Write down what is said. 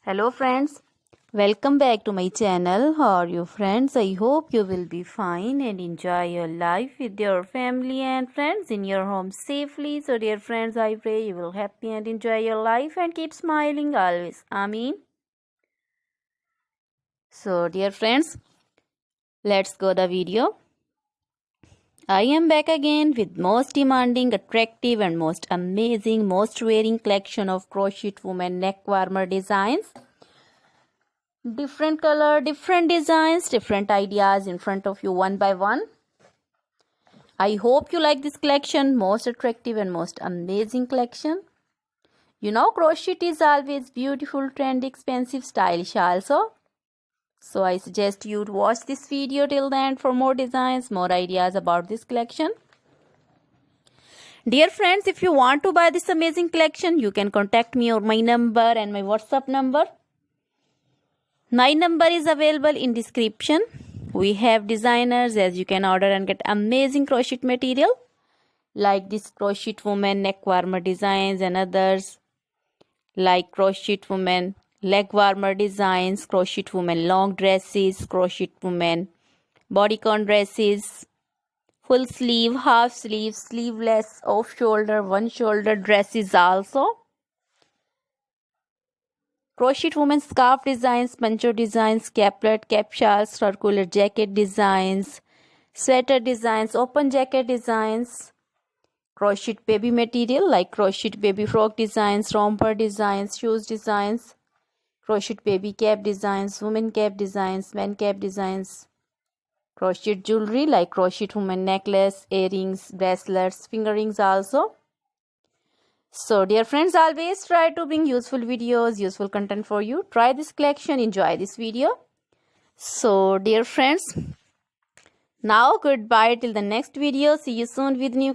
Hello friends, welcome back to my channel. How are you friends? I hope you will be fine and enjoy your life with your family and friends in your home safely. So dear friends, I pray you will happy and enjoy your life and keep smiling always. Amen. So dear friends, let's go the video. I am back again with most demanding, attractive and most amazing, most wearing collection of crochet women neck warmer designs. Different color, different designs, different ideas in front of you one by one. I hope you like this collection, most attractive and most amazing collection. You know, crochet is always beautiful, trendy, expensive, stylish also. So I suggest you to watch this video till the end for more designs, more ideas about this collection. Dear friends, if you want to buy this amazing collection, you can contact me on my number and my WhatsApp number. My number is available in description. We have designers as you can order and get amazing crochet material like this crochet woman neck warmer designs and others like crochet woman leg warmer designs, crochet woman long dresses, crochet woman bodycon dresses, full sleeve, half sleeve, sleeveless, off shoulder, one shoulder dresses also. Crochet woman scarf designs, poncho designs, caplet, cap shawls, circular jacket designs, sweater designs, open jacket designs, crochet baby material like crochet baby frock designs, romper designs, shoes designs, crochet baby cap designs, women cap designs, men cap designs, crochet jewelry like crochet woman necklace, earrings, bracelets, finger rings also. So dear friends, always try to bring useful videos, useful content for you. Try this collection, enjoy this video. So dear friends, now goodbye till the next video. See you soon with new